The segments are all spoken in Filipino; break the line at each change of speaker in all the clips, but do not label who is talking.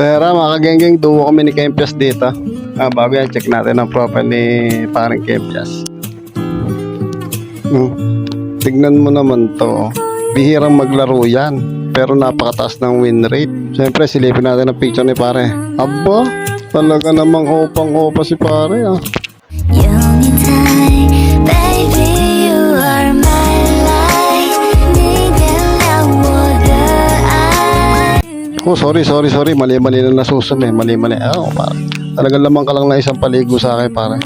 Tara mga kagenggeng, duwo kami ni Kempias dito. Bago yan, check natin ang profile ni parang Kempias. Tignan mo naman to. Bihirang maglaro yan, pero napakataas ng win rate. Siyempre, silipin natin ang picture ni pare. Aba, talaga namang opang-opa si pare ah. Oh, sorry. Mali-mali na nasusun eh. Mali-mali. Pare. Talagang lamang ka lang na isang paligo sa akin, pare.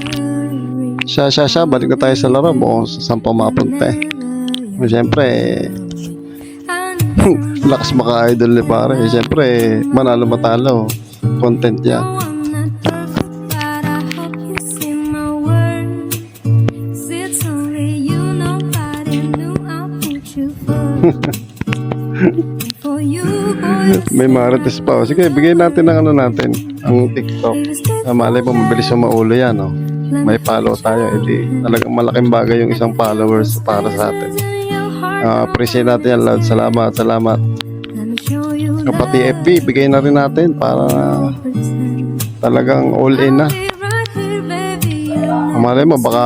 Siya. Balik na tayo sa laro. Saan pa mapunta eh. Siyempre, lakas maka-idol ni pare. Siyempre, manalo matalo. Content yan. May marites pa. Sige, bigay natin ng ano natin, ang TikTok. Malay mo, mabilis yung maulo yan. Oh. May follow tayo. Hindi, talagang malaking bagay yung isang followers para sa atin. Appreciate natin yan, Lord. Salamat. Pati FB, bigay na rin natin para talagang all in na. Malay mo, baka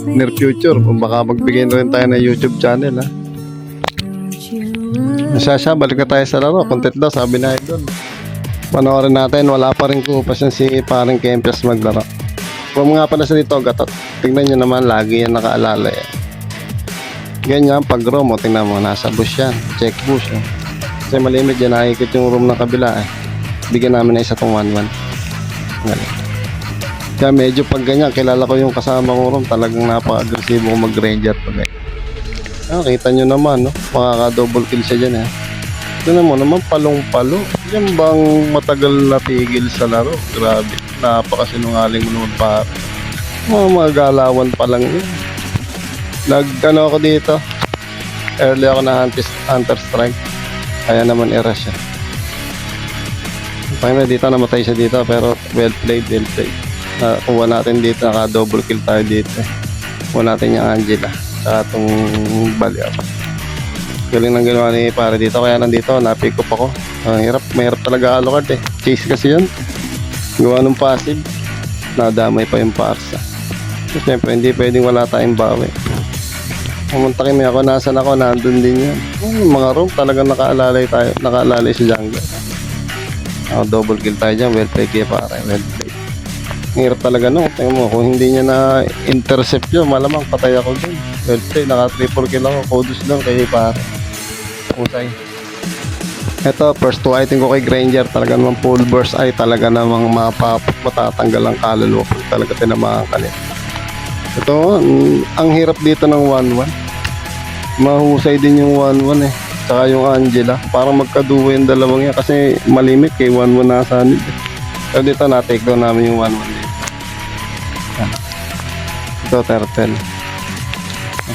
near future, baka magbigay na rin tayo ng YouTube channel. Siya, balik na tayo sa laro. Content daw, sabi na idol. Panoorin natin, wala pa rin kupas yan si parang Kempias maglaro. Kung nga pala sa dito, gatot. Tingnan nyo naman, lagi yan nakaalala eh. Ganyan, pag room mo, tingnan mo, nasa bush yan. Check bush. Kasi malimit yan, nakikit yung room ng kabila eh. Bigyan namin na isa tong 1-1. Galing. Kaya medyo pag ganyan, kilala ko yung kasama kong room, talagang napaka-agresibo kung mag-ranger pag eh. Kita nyo naman, no? Makaka-double kill siya dyan, eh. Tignan mo naman, palong-palo. Yan bang matagal na tigil sa laro? Grabe, napakasinungaling mo naman pa. Mga galawan pa lang yun. Nag-ano ako dito. Early ako na Hunter Strike. Kaya naman i-rush siya. Pag dito, namatay siya dito, pero well played. Kuha natin dito, naka-double kill tayo dito. Kuha natin yung Angela sa atong balyaw. Galing ng ginawa ni pare dito, kaya nandito na-pick up ako. Mahirap talaga Alucard eh. Chase kasi yun, gawa ng passive, nadamay pa yung parsa. So, siyempre hindi pwedeng wala tayong bawi. Pumunta kami ako, nasan ako, nandun din yun. Mga room talagang nakaalalay sa jungle. Double kill tayo dyan, well played kaya pare, well played. Hirap talaga no, tingnan mo, kung hindi niya na intercept yun, malamang patay ako dun. Well played, naka triple kill ako, Kodus lang kay pare. Usay. Ito, first 2 item ko kay Granger, talaga namang full burst ay talaga namang matatanggal ang kaluluwa pag talaga tinamaan kalit. Ito, ang hirap dito ng 1-1. Mahusay din yung 1-1 eh. Tsaka yung Angela, parang magkaduwa yung dalawang yan kasi malimit kay 1-1 nasa anid eh. So dito na-take down namin yung 1-1 dito. Ito, turtle.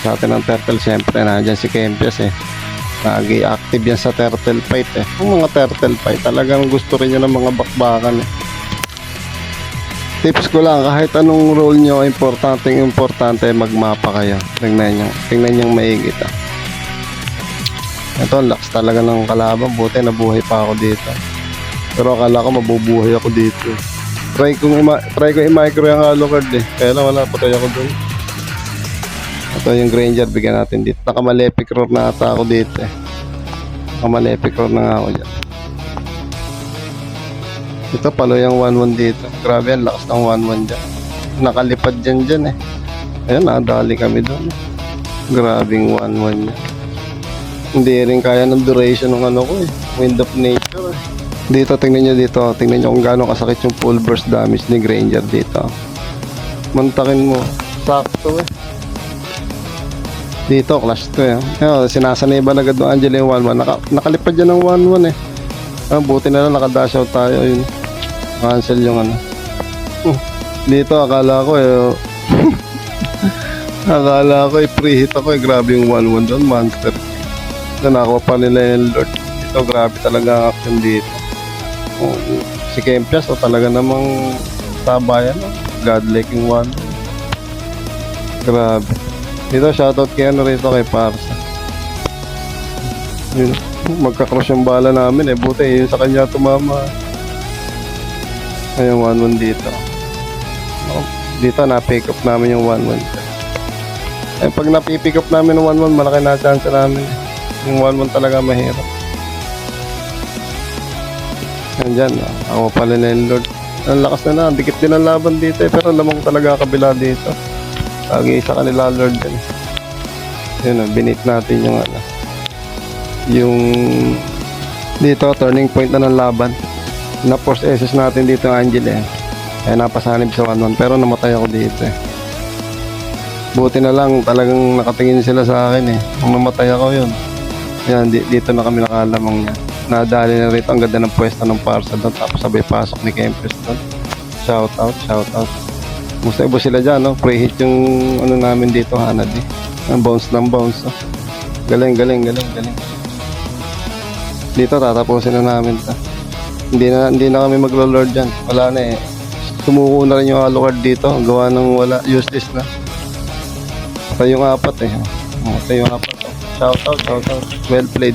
Sa atin ang turtle, siyempre nandiyan si Kempias eh. Nag-i-active yan sa turtle fight eh. Yung mga turtle fight, talagang gusto rin yan ng mga bakbakan eh. Tips ko lang, kahit anong role nyo, importante magmapa kayo. Tingnan nyo maigit ah. Ito, lakas talaga ng kalaban. Buti nabuhay pa ako dito. Pero akala ko mabubuhay ako dito. Try ko i-micro yung Alucard eh. Kaya lang wala, patay ako doon. Ito yung Granger, bigyan natin dito. Naka-malefic roar na ata ako dito eh. Naka-malefic roar na nga ako dyan. Ito palo yung 1-1 dito. Grabe yan, lakas ng 1-1 dyan. Nakalipad dyan eh. Ayan, nadali kami doon. Grabing 1-1 yan. Hindi rin kaya ng duration ng ano ko eh. Wind of nature eh. Dito, tingnan nyo dito. Tingnan nyo kung gaano kasakit yung full burst damage ni Granger dito. Mantakin mo. Sakto eh. Dito, clash to eh. Sinasanay ba agad ng Angela yung 1-1? Nakalipad dyan ng 1-1 eh. Buti na lang nakadash out tayo. Yun. Cancel yung ano. Dito, akala ko eh. Akala ko eh, pre-hit ako eh. Grabe yung 1-1 doon, monster. Nakuha pa nila yung Lord. Ito, grabe talaga ang action dito. Si Kempias, talaga namang tabayan. Godlike yung 1. Grabe. Dito, shoutout kay ano rito kay Parsa. Yun. Magkakross yung bala namin eh. Buti yun sa kanya tumama. Ayun, 1-1 dito. Oh, dito na-pick up namin yung 1-1. Eh, pag napipick up namin ng 1-1, malaki na chance namin. Yung 1-1 talaga mahirap. Yan, ako pala na yung Lord. Ang lakas na, dikit din ang laban dito eh, pero lamang talaga kabila dito. Lagi isa kanila Lord din. Yun, binit natin yung yung dito, turning point na ng laban. Na-force SS natin dito ang Angel eh. Kaya napasanib sa 1-1, pero namatay ako dito eh. Buti na lang talagang nakatingin sila sa akin eh. Kung namatay ako yun. Yan, dito na kami nakalamang niya. Nadali na rito, ang ganda ng pwesto ng Parsa doon. Tapos sabay pasok ni Kempes doon. Shout out. Musta ibo sila dyan, no? Pre-hit yung ano namin dito, Hanadi. Ang bounce. Oh. Galing. Dito, tatapusin na namin to. Hindi na kami maglo-lord dyan. Wala na eh. Sumuko na rin yung Alucard dito. Gawa ng wala, useless na. Patay yung 4 eh. Patay yung 4. Shout out. Well played.